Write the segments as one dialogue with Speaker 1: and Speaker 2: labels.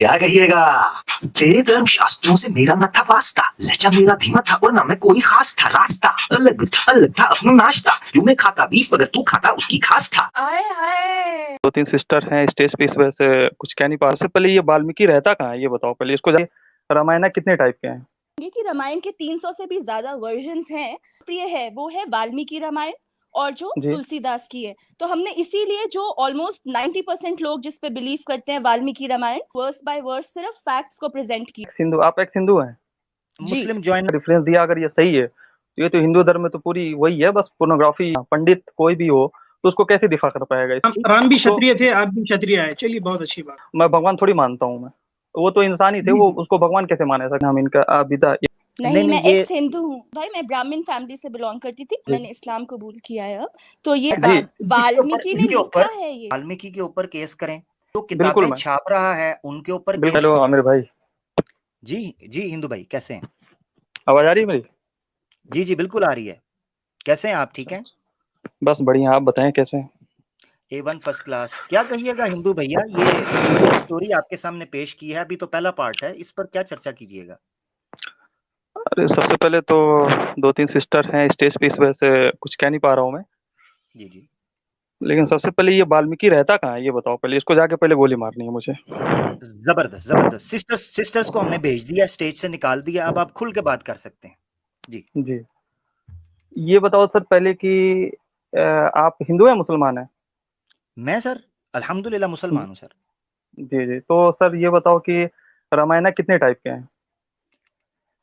Speaker 1: क्या कहिएगा। तेरे धर्म शास्त्रों से मेरा न था वास्ता, लहजा मेरा धीमा था और ना मैं कोई खास था, रास्ता अलग था अपना नाश्ता, यूं मैं खाता बीफ अगर तू खाता उसकी खास था।
Speaker 2: आए हाय।
Speaker 3: दो तीन सिस्टर हैं स्टेज पे, इस वजह से कुछ कह नहीं पा रहा। सबसे पहले ये वाल्मीकि रहता कहाँ है ये बताओ पहले, इसको रामायण कितने टाइप के हैं?
Speaker 2: ये कि रामायण के 300 से भी ज्यादा वर्जन्स हैं। प्रिय है वो है वाल्मीकि रामायण और जो
Speaker 3: जी
Speaker 2: तुलसीदास की है। तो हमने इसीलिए जो ऑलमोस्ट 90% लोग जिस पे बिलीव करते हैं Valmiki Ramayana, verse by verse सिर्फ फैक्ट्स को प्रेजेंट किया।
Speaker 3: सिंधु, आप एक सिंधु हैं?
Speaker 2: जी
Speaker 4: मुस्लिम ज्वाइन
Speaker 3: रेफरेंस दिया अगर ये सही है तो ये तो हिंदू धर्म में तो पूरी वही है, बस पोर्नोग्राफी। पंडित कोई भी हो तो उसको कैसे दिफा कर पाएगा
Speaker 5: राम भी
Speaker 3: तो
Speaker 5: क्षत्रिय थे, आप भी क्षत्रिय है। चलिए, बहुत अच्छी बात।
Speaker 3: मैं भगवान थोड़ी मानता हूँ। मैं वो तो इंसान ही थे, वो उसको भगवान कैसे माने सकते हम? इनका आबिदा
Speaker 2: नहीं, मैं
Speaker 4: ये
Speaker 2: एक्स हिंदू हूँ भाई। मैं ब्राह्मण फैमिली से बिलोंग करती थी, मैंने इस्लाम कबूल किया है अब। तो ये
Speaker 3: जी
Speaker 2: वाल्मीकि ने
Speaker 4: इसके ऊपर
Speaker 2: लिखा है ये।
Speaker 4: वाल्मीकि के ऊपर केस करें, जो
Speaker 3: बिल्कुल।
Speaker 4: किताबें
Speaker 3: मैं
Speaker 4: छाप रहा है उनके ऊपर
Speaker 3: हेलो आमिर भाई,
Speaker 4: जी जी हिंदू भाई कैसे हैं?
Speaker 3: आवाज आ रही है मेरी?
Speaker 4: जी जी बिल्कुल आ रही है। कैसे हैं आप? ठीक हैं?
Speaker 3: बस बढ़िया, आप बताएं कैसे हैं?
Speaker 4: A1 first class. क्या कहिएगा हिंदू भैया, ये एक स्टोरी आपके सामने पेश की है, अभी तो पहला पार्ट है, इस पर क्या चर्चा कीजिएगा?
Speaker 3: अरे सबसे पहले तो दो तीन सिस्टर हैं स्टेज पे, इस वजह से कुछ कह नहीं पा रहा हूँ मैं।
Speaker 4: जी जी
Speaker 3: लेकिन सबसे पहले ये वाल्मीकि रहता कहाँ है ये बताओ पहले, इसको जाके पहले गोली मारनी है मुझे।
Speaker 4: जबरदस्त जबरदस्त। सिस्टर्स को हमने भेज दिया, स्टेज से निकाल दिया, अब आप खुल के बात कर सकते हैं। जी
Speaker 3: जी, ये बताओ सर पहले कि आप हिंदू या मुसलमान हैं?
Speaker 4: मैं सर अल्हम्दुलिल्लाह मुसलमान हूँ सर।
Speaker 3: जी जी, तो सर ये बताओ कि रामायण कितने टाइप के हैं?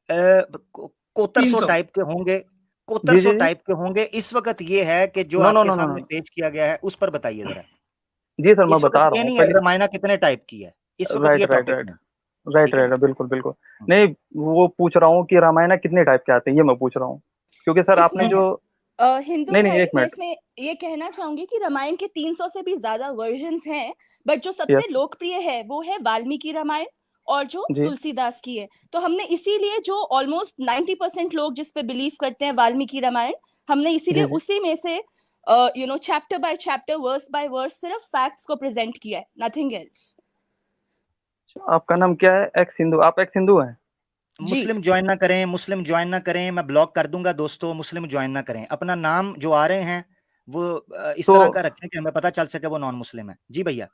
Speaker 4: कोतर सौ
Speaker 5: 300।
Speaker 4: टाइप के होंगे, कोतर
Speaker 3: जी
Speaker 4: सौ
Speaker 3: जी जी,
Speaker 4: टाइप के होंगे। इस वक्त ये है कि जो
Speaker 3: नो नो
Speaker 4: आपके
Speaker 3: नो नो
Speaker 4: सामने
Speaker 3: नो,
Speaker 4: पेश किया गया है उस पर बताइए जरा।
Speaker 3: जी सर मैं
Speaker 4: इस वक्त
Speaker 3: बता रहा
Speaker 4: ये
Speaker 3: हूँ
Speaker 4: नहीं है कि
Speaker 3: पहले।
Speaker 4: रामायण कितने टाइप की है, इस वक्त
Speaker 3: राइट
Speaker 4: ये
Speaker 3: राइट
Speaker 4: टॉपिक
Speaker 3: राइट,
Speaker 4: नहीं।
Speaker 3: राइट
Speaker 4: ठीक है
Speaker 3: राइट,
Speaker 4: ना?
Speaker 3: बिल्कुल बिल्कुल। नहीं, वो पूछ रहा हूँ कि रामायण कितने टाइप के आते हैं, ये मैं पूछ रहा हूँ। क्योंकि सर आपने
Speaker 2: इसमें
Speaker 3: जो
Speaker 2: हिंदू
Speaker 3: नहीं नहीं,
Speaker 2: भाई,
Speaker 3: एक
Speaker 2: मैं
Speaker 3: मिनट।
Speaker 2: इसमें ये कहना चाहूंगी कि रामायण के 300 से भी ज्यादा वर्जन्स हैं, बट जो
Speaker 3: यस
Speaker 2: सबसे लोकप्रिय है वो है वाल्मीकि रामायण और जो
Speaker 3: जी
Speaker 2: तुलसीदास की है। तो हमने इसीलिए जो ऑलमोस्ट 90% लोग जिस पे बिलीव करते हैं वाल्मीकि रामायण, हमने इसीलिए
Speaker 3: जी जी।
Speaker 2: उसी में से chapter by chapter, verse by verse सिर्फ फैक्ट्स को प्रेजेंट किया है, नथिंग एल्स।
Speaker 3: आपका नाम क्या है? एक्स हिंदू, आप एक्स हिंदू हैं?
Speaker 2: जी
Speaker 4: मुस्लिम ज्वाइन ना करें, मुस्लिम ज्वाइन ना करें, मैं ब्लॉक कर दूंगा दोस्तों। मुस्लिम ज्वाइन ना करें, अपना नाम जो आ रहे हैं वो इस
Speaker 3: तो
Speaker 4: तरह का रखें कि हमें पता चल सके वो नॉन मुस्लिम है। जी भैया।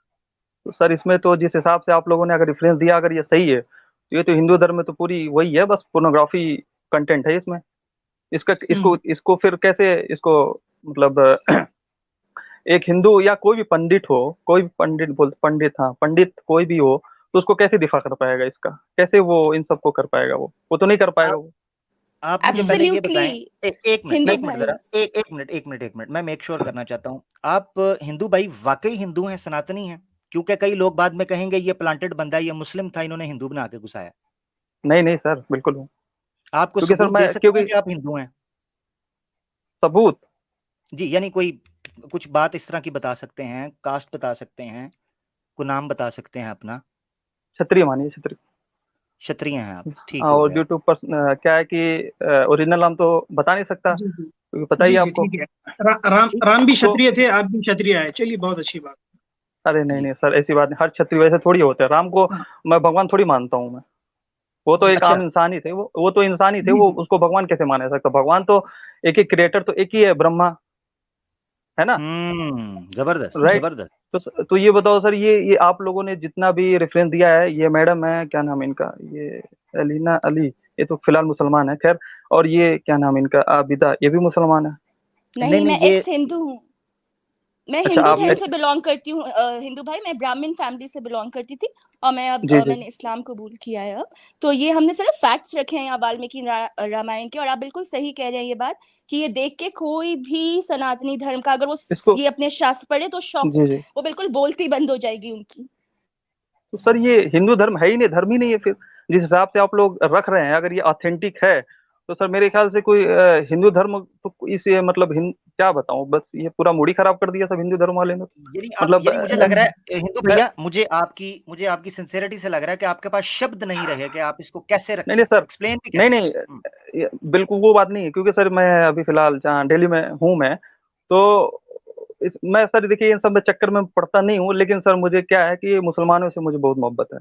Speaker 3: सर इसमें तो जिस हिसाब से आप लोगों ने अगर रेफरेंस दिया, अगर ये सही है तो ये तो हिंदू धर्म में तो पूरी वही है, बस पोर्नोग्राफी कंटेंट है इसमें। इसका इसको इसको फिर कैसे इसको मतलब एक हिंदू या कोई भी पंडित हो, कोई भी पंडित, हाँ पंडित कोई भी हो, तो उसको कैसे दिफा कर पाएगा इसका? कैसे वो इन सबको कर पाएगा? वो तो नहीं कर पाएगा
Speaker 4: आप
Speaker 3: वो।
Speaker 4: आप मुझे पहले ये
Speaker 2: एब्सोल्युटली।
Speaker 4: बताएं। एक मिनट
Speaker 2: हिंदू
Speaker 4: एक मिनट
Speaker 2: भाई,
Speaker 4: जरा, एक मिनट मैं मेक श्योर करना चाहता हूँ। आप हिंदू भाई वाकई हिंदू हैं, सनातनी हैं? क्योंकि कई लोग बाद में कहेंगे ये प्लांटेड बंदा है, ये मुस्लिम था, इन्होंने हिंदू बना के घुसाया।
Speaker 3: नहीं नहीं सर, बिल्कुल हूँ।
Speaker 4: आपको
Speaker 3: क्योंकि सर
Speaker 4: सबूत दे
Speaker 3: मैं,
Speaker 4: सकते हैं
Speaker 3: क्योंकि
Speaker 4: कि आप हिंदू हैं?
Speaker 3: सबूत,
Speaker 4: जी, यानी कोई कुछ बात इस तरह की बता सकते हैं, कास्ट बता सकते हैं, कोई नाम बता सकते हैं अपना?
Speaker 3: क्षत्रिय मानिए, क्षत्रिय।
Speaker 4: क्षत्रिय हैं आप, ठीक हो
Speaker 3: और
Speaker 4: गया।
Speaker 3: ड्यू टू क्या है कि ओरिजिनल नाम तो बता नहीं सकता,
Speaker 5: जी जी
Speaker 3: क्योंकि पता ही
Speaker 5: जी
Speaker 3: है
Speaker 5: जी,
Speaker 3: आपको।
Speaker 5: ठीक है। राम
Speaker 4: ठीक।
Speaker 5: राम भी
Speaker 3: तो
Speaker 5: क्षत्रिय थे, आप भी क्षत्रिय है। चलिए, बहुत अच्छी बात।
Speaker 3: अरे नहीं
Speaker 4: जी
Speaker 3: नहीं सर, ऐसी बात नहीं, हर क्षत्रिय वैसे थोड़ी होते हैं। राम को
Speaker 5: हाँ,
Speaker 3: मैं भगवान थोड़ी मानता हूँ मैं। वो तो
Speaker 5: जी
Speaker 3: एक
Speaker 4: अच्छा।
Speaker 3: आम इंसान ही थे, वो तो इंसान ही थे,
Speaker 5: जी
Speaker 3: वो
Speaker 5: जी
Speaker 3: उसको भगवान कैसे माना जा सकता? भगवान तो एक ही क्रिएटर तो एक ही है, ब्रह्मा, है ना?
Speaker 4: जबरदस्त
Speaker 3: राइट।
Speaker 4: जबरदस्त।
Speaker 3: तो ये बताओ सर, ये आप लोगों ने जितना भी रेफरेंस दिया है, ये मैडम है, क्या नाम है इनका, ये एलिना अली, ये तो फिलहाल मुसलमान है खैर। और ये क्या नाम है इनका, आबिदा, ये भी मुसलमान है।
Speaker 4: नहीं
Speaker 2: नहीं,
Speaker 4: नहीं
Speaker 2: मैं
Speaker 4: ये
Speaker 2: एक्स हिंदू हूँ। मैं
Speaker 3: अच्छा
Speaker 2: हिंदू
Speaker 3: आप
Speaker 2: धर्म से
Speaker 3: एक,
Speaker 2: बिलोंग करती हूँ। हिंदू भाई, मैं ब्राह्मण फैमिली से बिलोंग करती थी और मैं अब
Speaker 3: जी जी,
Speaker 2: मैंने इस्लाम कबूल किया है अब। तो ये हमने सिर्फ फैक्ट्स रखे हैं यहाँ वाल्मीकि रामायण के। और आप बिल्कुल सही कह रहे हैं ये बात कि ये देख के कोई भी सनातनी धर्म का अगर वो
Speaker 3: इसको
Speaker 2: ये अपने शास्त्र पढ़े तो शॉक,
Speaker 3: जी जी।
Speaker 2: वो बिल्कुल बोलती बंद हो जाएगी उनकी।
Speaker 3: तो सर ये हिंदू धर्म है ही नहीं, धर्म ही नहीं है फिर। जिस हिसाब से आप लोग रख रहे हैं, अगर ये ऑथेंटिक है तो सर मेरे ख्याल से कोई हिंदू धर्म तो इस ये मतलब क्या बताऊं, बस ये पूरा मूड ही खराब कर दिया सब हिंदू धर्म वाले ने तो।
Speaker 4: यानी आप
Speaker 3: मतलब
Speaker 4: यानी मुझे लग रहा है हिंदू
Speaker 3: मैं
Speaker 4: भैया, मुझे आपकी सिंसेरिटी से लग रहा है कि आपके पास शब्द नहीं रहे कि आप इसको कैसे
Speaker 3: नहीं
Speaker 4: रखें,
Speaker 3: नहीं सर,
Speaker 4: एक्सप्लेन भी
Speaker 3: नहीं
Speaker 4: कैसे
Speaker 3: नहीं,
Speaker 4: करें।
Speaker 3: बिल्कुल वो बात नहीं है। क्योंकि सर मैं अभी फिलहाल जहाँ दिल्ली में हूँ मैं, तो मैं सर देखिए इन सब में चक्कर में पड़ता नहीं हूँ। लेकिन सर मुझे क्या है कि मुसलमानों से मुझे बहुत मोहब्बत है।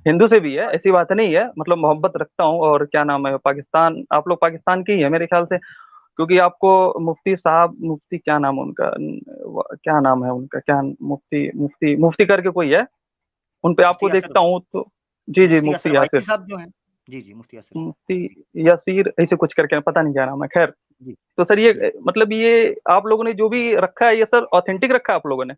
Speaker 3: हिंदू से भी है, ऐसी बात नहीं है, मतलब मोहब्बत रखता हूँ। और क्या नाम है, पाकिस्तान, आप लोग पाकिस्तान के ही है मेरे ख्याल से, क्योंकि आपको मुफ्ती साहब, मुफ्ती क्या नाम है उनका, क्या नाम है उनका, क्या मुफ्ती मुफ्ती मुफ्ती करके कोई है, उन पे
Speaker 4: मुफ्ती
Speaker 3: आपको
Speaker 4: यासिर,
Speaker 3: देखता हूँ तो। जी जी,
Speaker 4: मुफ्ती
Speaker 3: मुफ्ती
Speaker 4: यासिर वाइकी
Speaker 3: यासिर,
Speaker 4: साहब जो हैं। जी जी, मुफ्ती यासिर साहब।
Speaker 3: मुफ्ती यासीर, ऐसे कुछ करके, पता नहीं क्या नाम है, खैर।
Speaker 4: जी
Speaker 3: तो सर
Speaker 4: जी
Speaker 3: ये मतलब ये आप लोगों ने जो भी रखा है, ये सर ऑथेंटिक रखा है आप लोगों ने?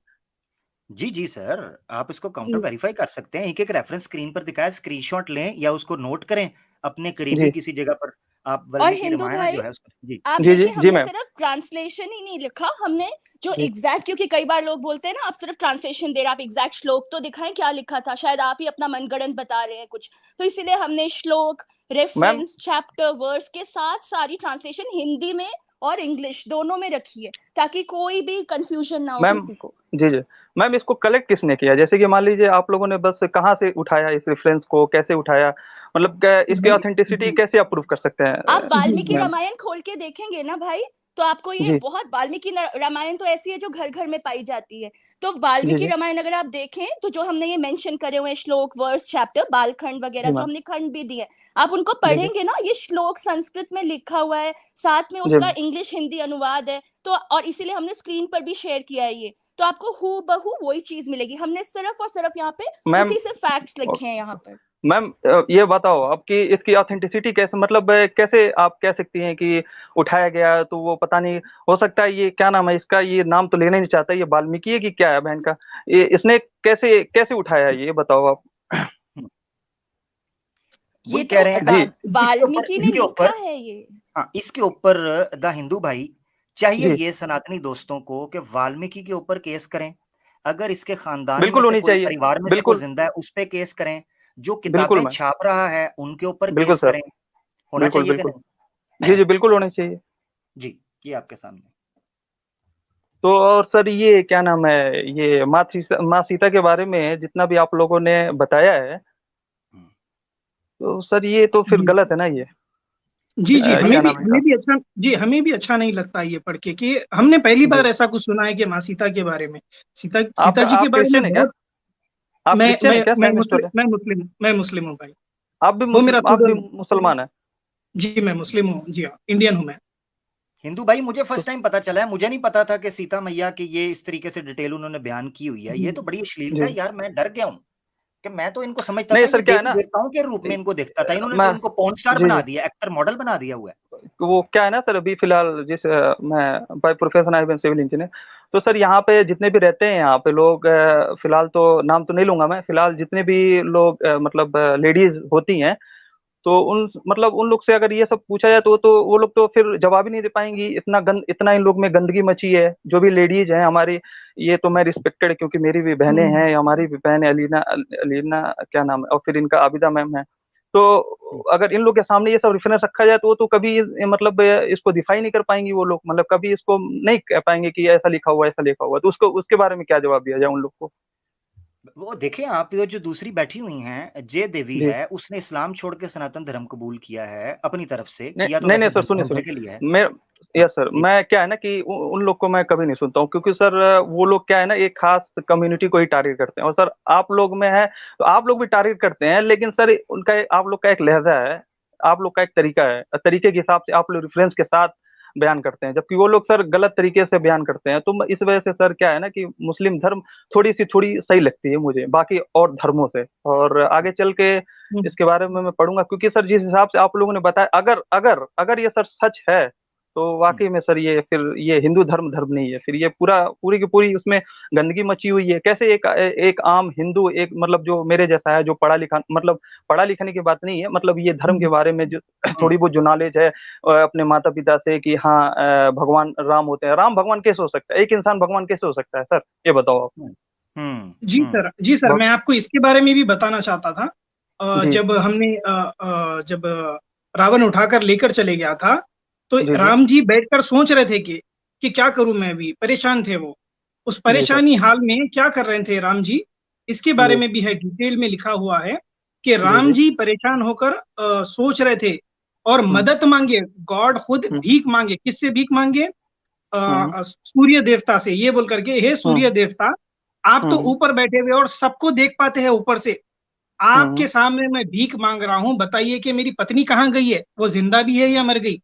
Speaker 4: जी जी सर, आप इसको काउंटर वेरीफाई कर सकते हैं। एक एक रेफरेंस स्क्रीन पर दिखाया, स्क्रीनशॉट लें या उसको नोट करें अपने करीबी
Speaker 3: जी
Speaker 4: किसी जगह पर। आप
Speaker 2: और
Speaker 4: वाल्मीकि
Speaker 2: हिंदू
Speaker 4: रामायण
Speaker 2: भाई,
Speaker 4: जो है उसको, जी
Speaker 2: आप
Speaker 3: जी जी
Speaker 2: देखिए
Speaker 3: जी
Speaker 2: हमने
Speaker 3: मैम।
Speaker 2: सिर्फ ट्रांसलेशन ही नहीं लिखा, हमने जो
Speaker 3: जी
Speaker 2: एग्जैक्ट, क्योंकि कई बार लोग बोलते हैं ना आप सिर्फ ट्रांसलेशन दे रहे हैं, आप एग्जैक्ट श्लोक तो दिखाएं क्या लिखा था, शायद आप ही अपना मनगढ़ंत बता रहे हैं कुछ। तो इसीलिए हमने श्लोक,
Speaker 3: मैम।
Speaker 2: रेफरेंस, चैप्टर, वर्स के साथ सारी ट्रांसलेशन हिंदी में और इंग्लिश दोनों में रखी है, ताकि कोई भी कंफ्यूजन ना हो
Speaker 3: मैम
Speaker 2: किसी को।
Speaker 3: जी जी मैम, इसको कलेक्ट किसने किया? जैसे कि मान लीजिए आप लोगों ने बस कहाँ से उठाया इस रेफरेंस को, कैसे उठाया, मतलब इसकी
Speaker 5: भाई
Speaker 3: ऑथेंटिसिटी
Speaker 5: जी
Speaker 3: कैसे अप्रूव कर सकते
Speaker 2: आप
Speaker 3: हैं
Speaker 5: जी
Speaker 2: वाल्मीकि
Speaker 5: जी
Speaker 3: मैम?
Speaker 2: रामायण खोल के देखेंगे ना भाई, तो आपको ये
Speaker 3: जी
Speaker 2: बहुत, वाल्मीकि रामायण तो ऐसी है जो घर घर में पाई जाती है। तो
Speaker 3: जी
Speaker 2: वाल्मीकि
Speaker 3: जी
Speaker 2: रामायण अगर आप देखें तो जो हमने ये मेंशन करे हुए हैं श्लोक, वर्स, चैप्टर, बालखंड वगैरह,
Speaker 3: जी
Speaker 2: जो
Speaker 3: मैम।
Speaker 2: हमने खंड भी दिए, आप उनको
Speaker 3: जी जी
Speaker 2: पढ़ेंगे ना, ये श्लोक संस्कृत में लिखा हुआ है, साथ में
Speaker 3: जी
Speaker 2: उसका इंग्लिश हिंदी अनुवाद है। तो और इसीलिए हमने स्क्रीन पर भी शेयर किया है ये, तो आपको हू बहू वही चीज मिलेगी। हमने सिर्फ और सिर्फ यहाँ पे
Speaker 3: मैम।
Speaker 2: उसी से फैक्ट्स लिखे हैं यहाँ पर।
Speaker 3: मैम ये बताओ आपकी इसकी ऑथेंटिसिटी कैसे, मतलब कैसे आप कह सकती हैं कि उठाया गया है? तो वो पता नहीं, हो सकता है ये क्या नाम है इसका, ये नाम तो लेना ही नहीं चाहता, ये वाल्मीकि है कि क्या है बहन का, ये इसने कैसे कैसे उठाया है, ये बताओ आप।
Speaker 4: हम्म,
Speaker 2: ये
Speaker 4: वही
Speaker 2: तो
Speaker 4: कह रहे हैं। अच्छा,
Speaker 2: वाल्मीकि ने
Speaker 4: इसके
Speaker 2: लिखा
Speaker 4: ऊपर,
Speaker 2: है ये।
Speaker 4: हाँ, इसके ऊपर द हिंदू भाई चाहिए
Speaker 3: जी
Speaker 4: ये सनातनी दोस्तों को कि वाल्मीकि के ऊपर केस करें। अगर इसके खानदान में
Speaker 3: बिल्कुल
Speaker 4: से
Speaker 3: होनी
Speaker 4: कोई,
Speaker 3: चाहिए।
Speaker 4: परिवार में से कोई
Speaker 3: बिल्कुल
Speaker 4: जिंदा है, उस पे केस करें। जो
Speaker 3: बिल्कुल
Speaker 4: किताबें
Speaker 3: मैम।
Speaker 4: छाप रहा है उनके ऊपर
Speaker 3: बिल्कुल
Speaker 4: केस
Speaker 3: सर।
Speaker 4: करें। होना
Speaker 3: बिल्कुल
Speaker 4: चाहिए कि
Speaker 3: बिल्कुल। जी
Speaker 4: नहीं?
Speaker 3: जी बिल्कुल होनी चाहिए।
Speaker 4: जी, ये आपके सामने।
Speaker 3: तो और सर ये क्या नाम है, ये माँ सीता के बारे में जितना भी आप लोगों ने बताया है,
Speaker 4: हम्म,
Speaker 3: तो सर ये तो फिर
Speaker 5: जी
Speaker 3: गलत है ना ये?
Speaker 5: जी जी,
Speaker 3: क्या नाम है
Speaker 5: हमें
Speaker 3: इनका?
Speaker 5: भी अच्छा, जी हमें भी अच्छा नहीं लगता ये पढ़ के कि हमने पहली
Speaker 3: जी।
Speaker 5: बार ऐसा कुछ सुना है कि माँ सीता के बारे में, सीता सीता
Speaker 3: आपका
Speaker 5: जी के
Speaker 3: आप
Speaker 5: बारे में
Speaker 3: क्रिश्चियन है क्या?
Speaker 5: बहुत।
Speaker 3: आप क्रिश्चियन है क्या, सेम स्टोरी?
Speaker 5: मैं मुस्लिम हूँ भाई। वो मेरा
Speaker 3: आप भी
Speaker 5: तुगल।
Speaker 3: मुसलमान है?
Speaker 5: जी मैं मुस्लिम हूँ, जी हाँ, इंडियन हूँ मैं।
Speaker 4: हिंदू भाई, मुझे
Speaker 3: तो
Speaker 4: फर्स्ट टाइम पता चला है। मुझे नहीं पता था कि सीता मैया की ये इस तरीके से डिटेल उन्होंने बयान की हुई है।
Speaker 5: जी
Speaker 4: ये तो बड़ी अश्लीलता
Speaker 3: जी।
Speaker 4: है यार, मैं डर गया हूँ कि मैं तो इनको समझता था
Speaker 3: नहीं
Speaker 4: ये
Speaker 3: सर, क्या है
Speaker 4: देवी
Speaker 3: ना,
Speaker 4: देवताओं के रूप में इनको देखता था। इन्होंने तो
Speaker 3: मैं,
Speaker 4: इनको पॉर्न स्टार
Speaker 3: जी
Speaker 4: बना
Speaker 3: जी,
Speaker 4: दिया, एक्टर मॉडल बना दिया हुआ है।
Speaker 3: तो वो क्या है ना सर, अभी फिलहाल मैं by profession I am civil engineer. तो सर यहाँ पे जितने भी रहते हैं यहाँ पे लोग, फिलहाल तो नाम तो नहीं लूंगा मैं, फिलहाल जितने भी लोग मतलब लेडीज होती हैं, तो उन मतलब उन लोग से अगर ये सब पूछा जाए तो वो लोग तो फिर जवाब ही नहीं दे पाएंगी। इतना इन लोग में गंदगी मची है, जो भी लेडीज हैं हमारी। ये तो मैं रिस्पेक्टेड, क्योंकि मेरी भी बहनें हैं, हमारी भी बहन है अलीना, अलीना क्या नाम है, और फिर इनका आबिदा मैम है। तो अगर इन लोग के सामने ये सब रेफरेंस रखा जाए तो वो तो कभी मतलब इसको डिफाई नहीं कर पाएंगी वो लोग, मतलब कभी इसको नहीं कह पाएंगे कि ऐसा लिखा हुआ, ऐसा लिखा हुआ। तो उसको उसके बारे में क्या जवाब दिया जाए उन लोग को?
Speaker 4: वो देखिए, आप ये जो दूसरी बैठी हुई हैं जय देवी
Speaker 3: जी।
Speaker 4: है, उसने इस्लाम छोड़ के सनातन धर्म कबूल किया है अपनी तरफ से।
Speaker 3: नहीं
Speaker 4: किया तो
Speaker 3: नहीं नहीं
Speaker 4: वैसे
Speaker 3: सर,
Speaker 4: धर्म
Speaker 3: सुनिए
Speaker 4: बढ़ाने
Speaker 3: सुनिए,
Speaker 4: के लिए है।
Speaker 3: मैं,
Speaker 4: हाँ
Speaker 3: यस सर,
Speaker 4: जी।
Speaker 3: मैं क्या है ना कि उन लोग को मैं कभी नहीं सुनता हूँ, क्योंकि सर वो लोग क्या है ना, एक खास कम्युनिटी को ही टारगेट करते हैं। और सर आप लोग में है तो आप लोग भी टारगेट करते हैं, लेकिन सर आप लोग का एक लहजा है, आप लोग का एक तरीका है, तरीके के हिसाब से आप लोग रेफरेंस के साथ बयान करते हैं, जबकि वो लोग सर गलत तरीके से बयान करते हैं। तो इस वजह से सर क्या है ना कि मुस्लिम धर्म थोड़ी सही लगती है मुझे बाकी और धर्मों से। और आगे चल के इसके बारे में मैं पढ़ूंगा, क्योंकि सर जिस हिसाब से आप लोगों ने बताया, अगर अगर अगर ये सर सच है, तो
Speaker 4: हम्म,
Speaker 3: वाकई में सर ये फिर ये हिंदू धर्म नहीं है, फिर ये पूरी की पूरी उसमें गंदगी मची हुई है। कैसे एक एक आम हिंदू, एक मतलब जो मेरे जैसा है, जो पढ़ा लिखा, मतलब पढ़ा लिखने की बात नहीं है, मतलब ये धर्म के बारे में जो
Speaker 4: हम्म,
Speaker 3: थोड़ी बहुत जो नॉलेज है अपने माता पिता से, कि हाँ भगवान राम होते हैं, राम भगवान कैसे हो सकता है, एक इंसान भगवान कैसे हो सकता है सर, ये बताओ आप।
Speaker 4: हम्म, हम्म,
Speaker 5: जी सर,
Speaker 3: भग,
Speaker 5: मैं आपको इसके बारे में भी बताना चाहता था।
Speaker 3: जी
Speaker 5: जब रावण उठाकर लेकर चले गया था, तो
Speaker 3: जी जी
Speaker 5: राम जी बैठकर सोच रहे थे कि क्या करूं मैं, भी परेशान थे वो। उस
Speaker 3: जी सर।
Speaker 5: परेशानी हाल में क्या कर रहे थे राम जी, इसके बारे
Speaker 3: जी
Speaker 5: में भी है, डिटेल में लिखा हुआ है कि
Speaker 3: जी
Speaker 5: राम
Speaker 3: जी।
Speaker 5: जी परेशान होकर सोच रहे थे और
Speaker 3: हम्म
Speaker 5: मदद मांगे। गॉड खुद
Speaker 3: हम्म
Speaker 5: भीख मांगे, किससे भीख मांगे?
Speaker 3: हम्म
Speaker 5: सूर्य देवता से, ये बोल करके, हे सूर्य
Speaker 3: हम्म
Speaker 5: देवता, आप तो
Speaker 3: हम्म
Speaker 5: ऊपर बैठे हुए और सबको देख पाते हैं ऊपर से, आपके सामने मैं भीख मांग रहा हूँ, बताइए कि मेरी पत्नी कहाँ गई है, वो जिंदा भी है या मर गई।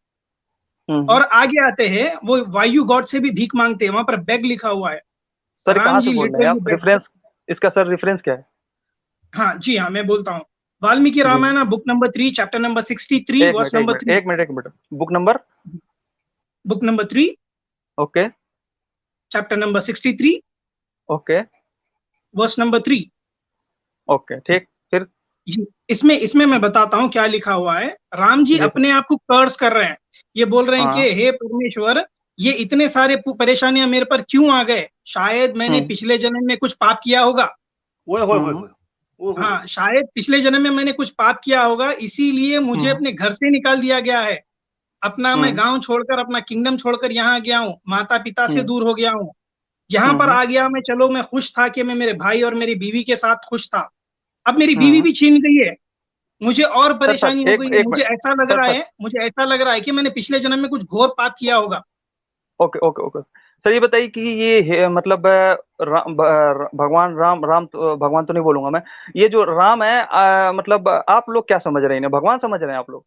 Speaker 5: और आगे आते हैं, वो वायु गॉड से भी भीख मांगते हैं, वहां पर बेग लिखा हुआ है।
Speaker 3: सर
Speaker 5: राम
Speaker 3: कहाँ से
Speaker 5: जी
Speaker 3: बोल रहे हैं
Speaker 5: लिटरली
Speaker 3: आप?
Speaker 5: बेग।
Speaker 3: रेफरेंस इसका सर रेफरेंस क्या है?
Speaker 5: हाँ जी, हाँ मैं बोलता हूँ। Valmiki
Speaker 3: ji
Speaker 5: Ramayana book number 3 chapter number 63
Speaker 3: एक
Speaker 5: वर्स
Speaker 3: मिनट एक
Speaker 5: नंबर
Speaker 3: मिनट
Speaker 5: 3।
Speaker 3: एक मिनट एक minute book number.
Speaker 5: Book number 3
Speaker 3: okay
Speaker 5: chapter number 63
Speaker 3: okay
Speaker 5: verse number 3।
Speaker 3: Okay ठीक। फिर
Speaker 5: जी, इसमें इसमें मैं बताता हूँ क्या लिखा हुआ है। राम जी
Speaker 3: जी सर।
Speaker 5: अपने आप को कर्स कर रहे हैं, ये बोल रहे हैं
Speaker 3: हाँ
Speaker 5: कि हे परमेश्वर, ये इतने सारे परेशानियां मेरे पर क्यों आ गए, शायद मैंने पिछले जन्म में कुछ पाप किया होगा।
Speaker 4: ओए होए होए होए, ओहो।
Speaker 5: हाँ, शायद पिछले जन्म में मैंने कुछ पाप किया होगा, इसीलिए मुझे अपने घर से निकाल दिया गया है। अपना मैं गांव छोड़कर, अपना किंगडम छोड़कर यहाँ आ गया हूँ, माता पिता से दूर हो गया हूँ। यहाँ पर आ गया मैं, चलो मैं खुश था कि मैं मेरे भाई और मेरी बीवी के साथ खुश था, अब मेरी बीवी भी छीन गई है, मुझे और
Speaker 3: सर सर
Speaker 5: परेशानी हो गई है।
Speaker 3: एक मिनट सर सर
Speaker 5: मुझे ऐसा लग रहा है कि मैंने पिछले जन्म में कुछ घोर पाप किया होगा।
Speaker 3: ओके ओके ओके सर ये बताइए कि ये मतलब भगवान राम राम तो भगवान तो नहीं बोलूंगा मैं। ये जो राम है मतलब आप लोग क्या समझ रहे हैं इन्हें? भगवान समझ रहे हैं आप लोग?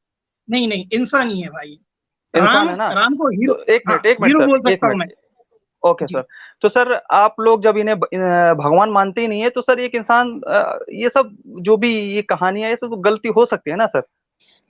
Speaker 5: नहीं नहीं, इंसान ही है भाई।
Speaker 3: इंसान
Speaker 5: राम,
Speaker 3: है ना?
Speaker 5: राम को हीरो,
Speaker 3: तो
Speaker 5: हाँ
Speaker 3: एक मिनट
Speaker 5: हीरो
Speaker 3: सर
Speaker 5: बोल
Speaker 3: एक
Speaker 5: सकता हूँ मैं।
Speaker 3: मिनट ओके
Speaker 5: जी
Speaker 3: सर। तो सर आप लोग जब इन्हें भगवान मानते ही नहीं है तो सर एक इंसान ये सब जो भी ये कहानियां ये सब तो गलती हो सकती है ना सर?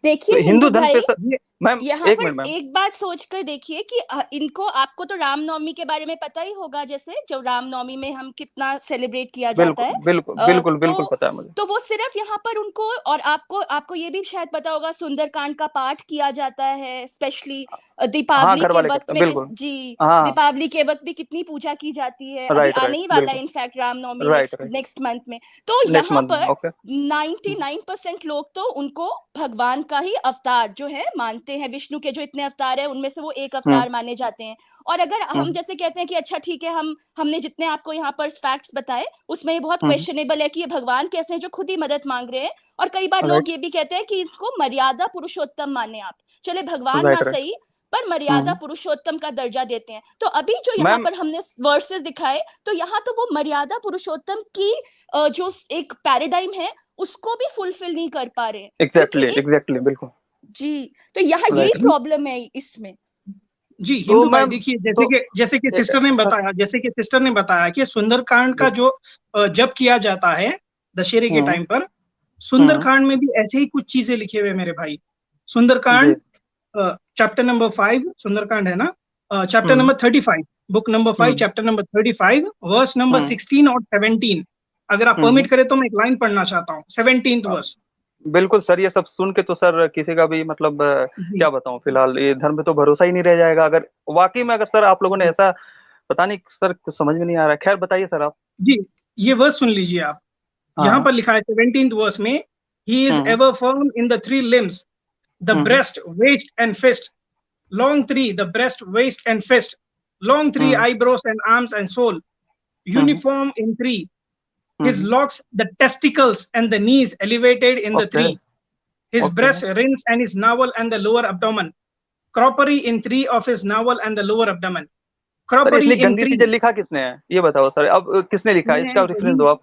Speaker 2: देखिए
Speaker 3: तो
Speaker 2: हिंदू
Speaker 3: हिंदू धर्म पे
Speaker 2: भाई,
Speaker 3: सर
Speaker 5: ये
Speaker 3: मैम
Speaker 2: यहाँ
Speaker 3: एक
Speaker 2: पर
Speaker 3: मिनट मैम।
Speaker 2: एक बात सोचकर देखिए कि इनको, आपको तो रामनवमी के बारे में पता ही होगा, जैसे जो रामनवमी में हम कितना सेलिब्रेट किया जाता
Speaker 3: बिल्कुल
Speaker 2: है।
Speaker 3: बिल्कुल
Speaker 2: अ,
Speaker 3: बिल्कुल बिल्कुल
Speaker 2: तो
Speaker 3: पता है मुझे।
Speaker 2: तो वो सिर्फ यहाँ पर उनको, और आपको आपको ये भी शायद पता होगा, सुंदरकांड का पाठ किया जाता है स्पेशली
Speaker 3: हाँ
Speaker 2: दीपावली
Speaker 3: घर
Speaker 2: के
Speaker 3: वाले
Speaker 2: वक्त
Speaker 3: करते हैं
Speaker 2: में।
Speaker 3: बिल्कुल।
Speaker 2: जी,
Speaker 3: हाँ
Speaker 2: दीपावली के वक्त भी कितनी पूजा की जाती है, अभी
Speaker 3: राइट
Speaker 2: आने
Speaker 3: राइट
Speaker 2: ही वाला है
Speaker 3: बिल्कुल
Speaker 2: in fact Ramnavami
Speaker 3: right
Speaker 2: next
Speaker 3: right
Speaker 2: next month में। तो
Speaker 3: नेक्स्ट
Speaker 2: यहाँ
Speaker 3: मंथ में
Speaker 2: पर
Speaker 3: ओके
Speaker 2: 99% लोग तो उनको भगवान का ही अवतार जो है मानते हैं। विष्णु के जो इतने अवतार हैं उनमें से वो एक
Speaker 3: हम्म
Speaker 2: अवतार माने जाते हैं। और अगर हम
Speaker 3: हम्म
Speaker 2: जैसे कहते हैं कि अच्छा ठीक है, हमने जितने आपको यहाँ पर फैक्ट्स बताए उसमें ये बहुत
Speaker 3: हम्म
Speaker 2: क्वेश्चनेबल है कि ये भगवान कैसे हैं जो खुद ही मदद मांग रहे हैं। और कई बार लोग
Speaker 3: राइट
Speaker 2: ये भी कहते हैं कि इसको मर्यादा पुरुषोत्तम माने आप, चले भगवान ना
Speaker 3: राइट राइट
Speaker 2: सही पर मर्यादा
Speaker 3: हम्म
Speaker 2: पुरुषोत्तम का दर्जा देते हैं। तो अभी जो यहाँ
Speaker 3: मैम
Speaker 2: पर हमने वर्सेस दिखाए, तो यहाँ तो वो मर्यादा पुरुषोत्तम की जो एक पैराडाइम है उसको भी फुलफिल नहीं कर पा रहे हैं, क्योंकि एक
Speaker 3: एग्जैक्टली बिल्कुल
Speaker 2: जी, तो यहाँ यही
Speaker 3: राइट।
Speaker 2: प्रॉब्लम है इसमें।
Speaker 5: जी,
Speaker 3: तो
Speaker 5: हिंदू भाई
Speaker 3: मैम
Speaker 5: देखिए,
Speaker 3: तो
Speaker 5: जैसे कि
Speaker 3: सर
Speaker 5: सिस्टर ने बताया कि सुंदरकांड का
Speaker 3: जी
Speaker 5: जो जप किया जाता है दशहरे के
Speaker 3: हम्म
Speaker 5: टाइम पर,
Speaker 3: हम्म
Speaker 5: सुंदरकांड में भी ऐसे ही कुछ चीजें लिखे हुए हैं मेरे भाई।
Speaker 3: जी
Speaker 5: सुंदरकांड चैप्टर नंबर 5, सुंदरकांड है ना, चैप्टर
Speaker 3: हम्म
Speaker 5: नंबर 35, बुक नंबर 5
Speaker 3: हम्म
Speaker 5: चैप्टर नंबर 35 वर्स नंबर
Speaker 3: हम्म
Speaker 5: 16 और 17। अगर आप परमिट
Speaker 3: हम्म
Speaker 5: करें तो मैं एक लाइन पढ़ना चाहता हूँ, 17th
Speaker 3: अब
Speaker 5: वर्स।
Speaker 3: बिल्कुल सर ये सब सुन के तो सर किसी का भी मतलब
Speaker 5: जी
Speaker 3: क्या बताऊं फिलहाल ये धर्म पे तो भरोसा ही नहीं रह जाएगा अगर वाकई में अगर सर आप लोगों ने
Speaker 5: जी
Speaker 3: ऐसा पता नहीं सर कुछ समझ में नहीं आ रहा है। खैर बताइए सर आप।
Speaker 5: जी, ये वर्स सुन लीजिए आप। यहाँ
Speaker 3: हाँ
Speaker 5: पर लिखा है 17th वर्स में, he is
Speaker 3: hmm
Speaker 5: ever firm in the 3 limbs, the
Speaker 3: hmm
Speaker 5: breast, waist and fist. Long 3, the breast, waist and fist. Long 3,
Speaker 3: hmm
Speaker 5: eyebrows and arms and soul.
Speaker 3: Hmm
Speaker 5: Uniform in 3. His
Speaker 3: hmm
Speaker 5: locks, the testicles and the knees elevated in the
Speaker 3: okay
Speaker 5: 3. His
Speaker 3: okay
Speaker 5: breast, rings and his navel and the lower abdomen. Crockery in 3 of his navel and the lower abdomen.
Speaker 3: Sir
Speaker 5: Crockery
Speaker 3: इतनी
Speaker 5: in
Speaker 3: गंदी
Speaker 5: 3.
Speaker 3: चीजें लिखा किसने है ये बताओ sir अब किसने लिखा है इसका रेफरेंस दो आप।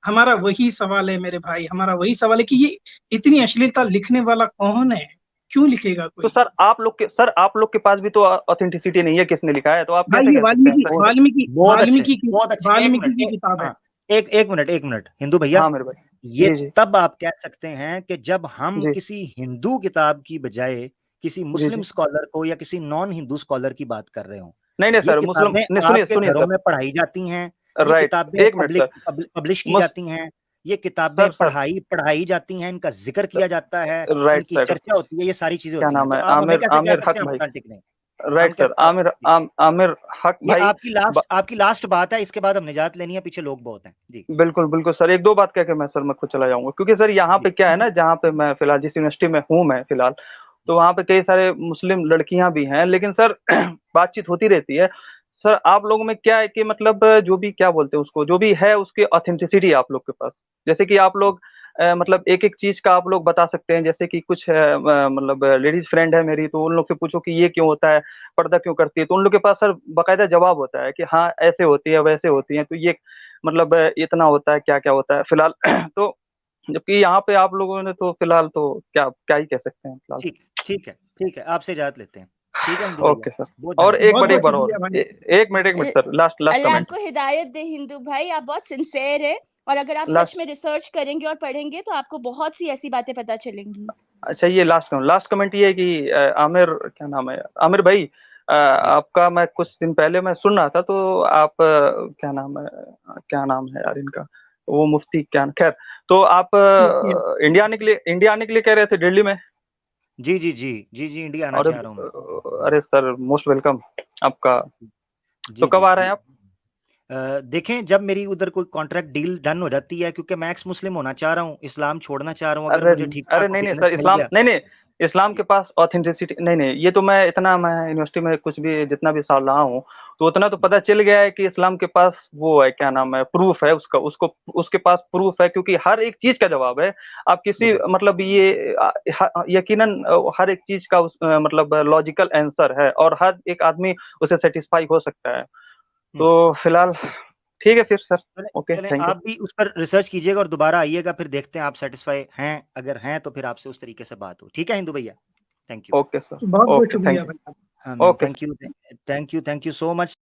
Speaker 5: हमारा वही सवाल है मेरे भाई, हमारा वही सवाल है कि ये इतनी अश्लीलता लिखने वाला कौन है, क्यों लिखेगा
Speaker 3: तो
Speaker 5: कोई।
Speaker 3: सर आप लोग के पास भी तो ऑथेंटिसिटी नहीं है किसने लिखा है तो आप
Speaker 5: भाई
Speaker 3: कैसे
Speaker 5: ये
Speaker 3: कह सकते हैं
Speaker 5: वाल्मीकि
Speaker 3: सर ये?
Speaker 5: वाल्मीकि
Speaker 4: बहुत अच्छे
Speaker 5: वाल्मीकि की
Speaker 4: बहुत अच्छे। एक
Speaker 5: वाल्मीकि
Speaker 4: मिनट
Speaker 5: की किताब है।
Speaker 4: हाँ, एक मिनट हिंदू भैया,
Speaker 3: हाँ मेरे भाई
Speaker 4: ये
Speaker 3: जी जी
Speaker 4: तब आप कह सकते हैं कि जब हम
Speaker 3: जी
Speaker 4: किसी हिंदू किताब की बजाय किसी
Speaker 3: जी
Speaker 4: मुस्लिम
Speaker 3: जी
Speaker 4: स्कॉलर को या किसी नॉन हिंदू स्कॉलर की बात कर रहे हो।
Speaker 3: नहीं
Speaker 4: ये
Speaker 3: सर मुस्लिम
Speaker 4: किताबें
Speaker 3: नहीं सुनिए
Speaker 4: आपके
Speaker 3: सुनिए
Speaker 4: घरों
Speaker 3: सर
Speaker 4: में पढ़ाई जाती हैं, ये
Speaker 3: राइट
Speaker 4: किताबें
Speaker 3: एक मिनट सर
Speaker 4: पब्लिश की
Speaker 3: मुस
Speaker 4: जाती हैं, ये किताबें
Speaker 3: सर सर
Speaker 4: पढ़ाई जाती हैं, इनका जिक्र किया जाता है,
Speaker 3: राइट
Speaker 4: इनकी
Speaker 3: सर
Speaker 4: चर्चा होती है, ये सारी चीजें
Speaker 3: क्या
Speaker 4: होती हैं।
Speaker 3: नाम
Speaker 4: तो
Speaker 3: है
Speaker 4: आप हमें
Speaker 3: आमिर
Speaker 4: कैसे कह
Speaker 3: आमिर
Speaker 4: सकते
Speaker 3: हक
Speaker 4: हैं हम
Speaker 3: भाई
Speaker 4: ऑथेंटिक नहीं? हम
Speaker 3: राइट सर
Speaker 4: कैसे
Speaker 3: आमिर हक
Speaker 4: ये
Speaker 3: भाई
Speaker 4: आपकी लास्ट बात है, इसके बाद हम निजात लेनी है, पीछे लोग बहुत हैं जी।
Speaker 3: बिल्कुल बिल्कुल सर एक दो बात कह के मैं सर मैं खुद चला जाऊंगा क्योंकि सर यहाँ
Speaker 4: जी
Speaker 3: पे क्या है ना जहाँ पे मैं फिलहाल जिस यूनिवर्सिटी में हूँ मैं फिलहाल तो वहाँ पे कई सारे मुस्लिम लड़कियां भी हैं लेकिन सर बातचीत होती रहती है। सर आप लोगों में क्या है कि मतलब जो भी क्या बोलते हैं उसको जो भी है उसकी ऑथेंटिसिटी है आप लोग के पास जैसे कि आप लोग मतलब एक एक चीज का आप लोग बता सकते हैं जैसे कि कुछ मतलब लेडीज फ्रेंड है मेरी तो उन लोग से पूछो कि ये क्यों होता है पर्दा क्यों करती है तो उन लोग के पास सर बाकायदा जवाब होता है कि हाँ ऐसे होती है वैसे होती है तो ये मतलब इतना होता है क्या क्या होता है फिलहाल तो जबकि यहाँ पे आप लोगों ने तो फिलहाल तो क्या क्या ही कह सकते हैं फिलहाल।
Speaker 4: ठीक है, आपसे इजाजत लेते हैं। ठीक है हिंदू भैया,
Speaker 3: ओके सर।
Speaker 4: बहुत
Speaker 3: और
Speaker 4: धन्यवाद।
Speaker 3: एक बार
Speaker 5: बहुत
Speaker 3: और
Speaker 5: शुक्रिया भाई।
Speaker 3: एक मिनट सर, लास्ट
Speaker 2: अल्लाह
Speaker 3: कमेंट।
Speaker 2: आपको हिदायत दे हिंदू भाई, आप बहुत सिंसेयर है और अगर आप
Speaker 3: लास्ट
Speaker 2: सच में रिसर्च करेंगे और पढ़ेंगे तो आपको बहुत सी ऐसी बातें पता चलेंगी।
Speaker 3: अच्छा, ये लास्ट कमेंट ये है कि आमिर, क्या नाम है, आमिर भाई, आपका मैं कुछ दिन पहले मैं सुन रहा था, तो आप क्या नाम है यार इनका, वो मुफ्ती क्या, खैर, तो आप इंडिया आने के लिए कह रहे थे दिल्ली में।
Speaker 4: जी इंडिया आना
Speaker 3: और
Speaker 4: चाह रहा हूँ मैं।
Speaker 3: अरे सर, मोस्ट वेलकम आपका। तो कब आ रहे हैं आप?
Speaker 4: देखें, जब मेरी उधर कोई कॉन्ट्रैक्ट डील डन हो जाती है, क्योंकि मैं एक्स मुस्लिम होना चाह रहा हूँ, इस्लाम छोड़ना चाह रहा हूँ, अगर मुझे ठीक ठाक
Speaker 3: नहीं
Speaker 4: बिजनेस
Speaker 3: सर,
Speaker 4: मिल
Speaker 3: इस्लाम
Speaker 4: गया।
Speaker 3: नहीं, इस्लाम के पास ऑथेंटिसिटी नहीं, ये तो मैं यूनिवर्सिटी में कुछ भी जितना भी साल रहा हूँ, तो उतना तो पता चल गया है कि इस्लाम के पास वो है, क्या नाम है, प्रूफ है उसके पास प्रूफ है, क्योंकि हर एक चीज का जवाब है। आप किसी मतलब ये यकीनन हर एक चीज का मतलब लॉजिकल आंसर है, और हर एक आदमी उसे सेटिस्फाई हो सकता है। तो फिलहाल ठीक है फिर सर, ओके,
Speaker 4: चलें,
Speaker 3: थैंक यू।
Speaker 4: आप भी उस पर रिसर्च कीजिएगा और दोबारा आइएगा, फिर देखते हैं आप सेटिस्फाई हैं। अगर हैं तो फिर आपसे उस तरीके से बात हो। ठीक है हिंदू भैया, थैंक यू।
Speaker 3: ओके सर,
Speaker 5: बहुत बहुत
Speaker 3: ओके,
Speaker 5: शुक्रिया
Speaker 3: थैंक
Speaker 5: भाई।
Speaker 4: हाँ ma'am,
Speaker 3: okay.
Speaker 4: Thank you so much.